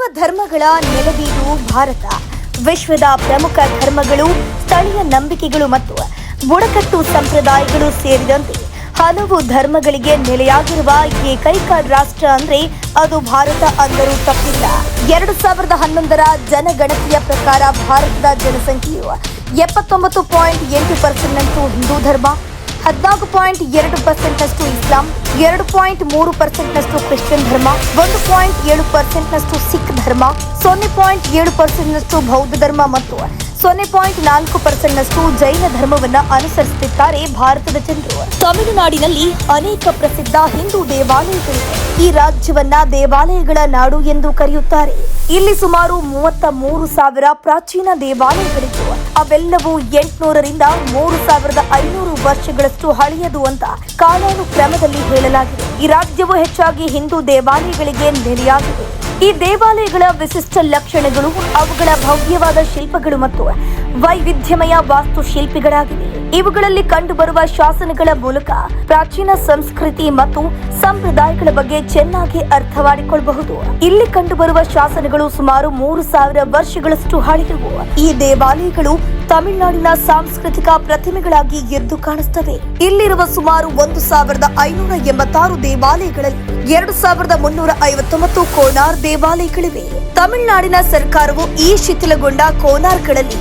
ಸರ್ವ ಧರ್ಮಗಳ ನೆಲೆಬೀಡು ಭಾರತ. ವಿಶ್ವದ ಪ್ರಮುಖ ಧರ್ಮಗಳು, ಸ್ಥಳೀಯ ನಂಬಿಕೆಗಳು ಮತ್ತು ಬುಡಕಟ್ಟು ಸಂಪ್ರದಾಯಗಳು ಸೇರಿದಂತೆ ಹಲವು ಧರ್ಮಗಳಿಗೆ ನೆಲೆಯಾಗಿರುವ ಏಕೈಕ ರಾಷ್ಟ್ರ ಅಂದ್ರೆ ಅದು ಭಾರತ ಅಂದರೂ ತಪ್ಪಿಲ್ಲ. 2011ರ ಜನಗಣತಿಯ ಪ್ರಕಾರ ಭಾರತದ ಜನಸಂಖ್ಯೆಯು 79.8% ಹಿಂದೂ ಧರ್ಮ, 14.2% ಇಸ್ಲಾಂ, 2.3% ಕ್ರಿಶ್ಚಿಯನ್ ಧರ್ಮ, 1.7% ಸಿಖ್ ಧರ್ಮ, 0.7% ಬೌದ್ಧ ಧರ್ಮ ಮತ್ತು 0.4% ಜೈನ ಧರ್ಮವನ್ನ ಅನುಸರಿಸುತ್ತಿದ್ದಾರೆ ಭಾರತದ ಜನರು. ತಮಿಳುನಾಡಿನಲ್ಲಿ ಅನೇಕ ಪ್ರಸಿದ್ಧ ಹಿಂದೂ ದೇವಾಲಯಗಳಿವೆ. ಈ ರಾಜ್ಯವನ್ನ ದೇವಾಲಯಗಳ ನಾಡು ಎಂದು ಕರೆಯುತ್ತಾರೆ. ಇಲ್ಲಿ ಸುಮಾರು 33,000 ಪ್ರಾಚೀನ ದೇವಾಲಯಗಳಿದ್ದು ಅವೆಲ್ಲವೂ 800ರಿಂದ 3,500 ವರ್ಷಗಳಷ್ಟು ಹಳೆಯದು ಅಂತ ಕಾಲಾನುಕ್ರಮದಲ್ಲಿ ಹೇಳಲಾಗಿದೆ. ಈ ರಾಜ್ಯವು ಹೆಚ್ಚಾಗಿ ಹಿಂದೂ ದೇವಾಲಯಗಳಿಗೆ ನೆಲೆಯಾಗಿದೆ. ಈ ದೇವಾಲಯಗಳ ವಿಶಿಷ್ಟ ಲಕ್ಷಣಗಳು ಅವುಗಳ ಭವ್ಯವಾದ ಶಿಲ್ಪಗಳು ಮತ್ತು ವೈವಿಧ್ಯಮಯ ವಾಸ್ತುಶಿಲ್ಪಿಗಳಾಗಿವೆ. ಇವುಗಳಲ್ಲಿ ಕಂಡುಬರುವ ಶಾಸನಗಳ ಮೂಲಕ ಪ್ರಾಚೀನ ಸಂಸ್ಕೃತಿ ಮತ್ತು ಸಂಪ್ರದಾಯಗಳ ಬಗ್ಗೆ ಚೆನ್ನಾಗಿ ಅರ್ಥ ಮಾಡಿಕೊಳ್ಳಬಹುದು. ಇಲ್ಲಿ ಕಂಡುಬರುವ ಶಾಸನಗಳು ಸುಮಾರು 3,000 ವರ್ಷಗಳಷ್ಟು ಹಳೆಯವು. ಈ ದೇವಾಲಯಗಳು ತಮಿಳುನಾಡಿನ ಸಾಂಸ್ಕೃತಿಕ ಪ್ರತಿಮೆಗಳಾಗಿ ಎದ್ದು ಕಾಣಿಸುತ್ತವೆ. ಇಲ್ಲಿರುವ ಸುಮಾರು 1,586 ದೇವಾಲಯಗಳಲ್ಲಿ 2,359 ಕೋನಾರ್ ದೇವಾಲಯಗಳಿವೆ. ತಮಿಳುನಾಡಿನ ಸರ್ಕಾರವು ಈ ಶಿಥಿಲಗೊಂಡ ಕೋನಾರ್ಗಳಲ್ಲಿ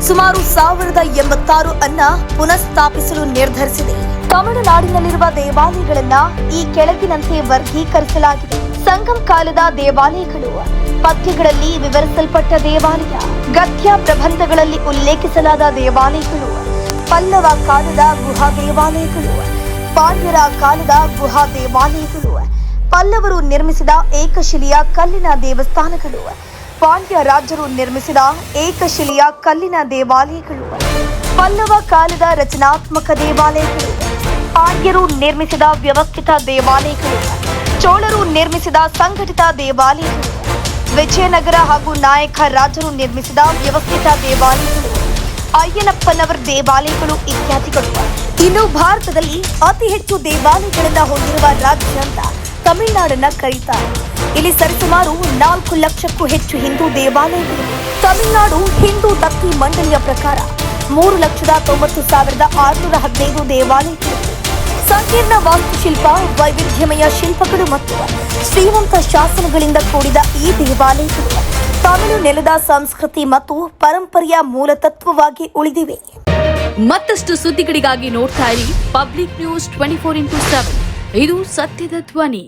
ಸುಮಾರು 1,086 ಅನ್ನ ಪುನಃಸ್ಥಾಪಿಸಲು ನಿರ್ಧರಿಸಿದೆ. ತಮಿಳುನಾಡಿನಲ್ಲಿರುವ ದೇವಾಲಯಗಳನ್ನ ಈ ಕೆಳಗಿನಂತೆ ವರ್ಗೀಕರಿಸಲಾಗಿದೆ. ಸಂಗಮ್ ಕಾಲದ ದೇವಾಲಯಗಳು, ಪದ್ಯಗಳಲ್ಲಿ ವಿವರಿಸಲ್ಪಟ್ಟ ದೇವಾಲಯ, ಗದ್ಯ ಪ್ರಬಂಧಗಳಲ್ಲಿ ಉಲ್ಲೇಖಿಸಲಾದ ದೇವಾಲಯಗಳು, ಪಲ್ಲವ ಕಾಲದ ಗುಹಾ ದೇವಾಲಯಗಳು, ಪಾಂಡ್ಯರ ಕಾಲದ ಗುಹಾ ದೇವಾಲಯಗಳು, ಪಲ್ಲವರು ನಿರ್ಮಿಸಿದ ಏಕಶಿಲೆಯ ಕಲ್ಲಿನ ದೇವಸ್ಥಾನಗಳು, ಪಾಂಡ್ಯ ರಾಜರು ನಿರ್ಮಿಸಿದ ಏಕಶಿಲೆಯ ಕಲ್ಲಿನ ದೇವಾಲಯಗಳು, ಪಲ್ಲವ ಕಾಲದ ರಚನಾತ್ಮಕ ದೇವಾಲಯಗಳು, ಪಾಂಡ್ಯರು ನಿರ್ಮಿಸಿದ ವ್ಯವಸ್ಥಿತ ದೇವಾಲಯಗಳು, ಚೋಳರು ನಿರ್ಮಿಸಿದ ಸಂಘಟಿತ ದೇವಾಲಯಗಳು, ವಿಜಯನಗರ ಹಾಗೂ ನಾಯಕ ರಾಜರು ನಿರ್ಮಿಸಿದ ವ್ಯವಸ್ಥಿತ ದೇವಾಲಯಗಳು, ಅಯ್ಯನಪ್ಪನವರ ದೇವಾಲಯಗಳು ಇತ್ಯಾದಿಗಳು. ಇನ್ನು ಭಾರತದಲ್ಲಿ ಅತಿ ಹೆಚ್ಚು ದೇವಾಲಯಗಳನ್ನ ಹೊಂದಿರುವ ರಾಜ್ಯ ಅಂತ ತಮಿಳುನಾಡನ್ನ ಕರೀತಾರೆ. ಇಲ್ಲಿ ಸರಿಸುಮಾರು 4 ಲಕ್ಷಕ್ಕೂ ಹೆಚ್ಚು ಹಿಂದೂ ದೇವಾಲಯಗಳಿವೆ. ತಮಿಳುನಾಡು ಹಿಂದೂ ದತ್ತಿ ಮಂಡಳಿಯ ಪ್ರಕಾರ 3,90,615 ದೇವಾಲಯಗಳಿವೆ. ಸಂಕೀರ್ಣ ವಾಸ್ತುಶಿಲ್ಪ, ವೈವಿಧ್ಯಮಯ ಶಿಲ್ಪಗಳು ಮತ್ತು ಶ್ರೀಮಂತ ಶಾಸನಗಳಿಂದ ಕೂಡಿದ ಈ ದೇವಾಲಯಗಳು ತಮಿಳು ನೆಲದ ಸಂಸ್ಕೃತಿ ಮತ್ತು ಪರಂಪರೆಯ ಮೂಲ ತತ್ವವಾಗಿ ಉಳಿದಿವೆ. ಮತ್ತಷ್ಟು ಸುದ್ದಿಗಳಿಗಾಗಿ ನೋಡ್ತಾ ಇರಿ ಪಬ್ಲಿಕ್ ನ್ಯೂಸ್ 24x7. ಇದು ಸತ್ಯದ ಧ್ವನಿ.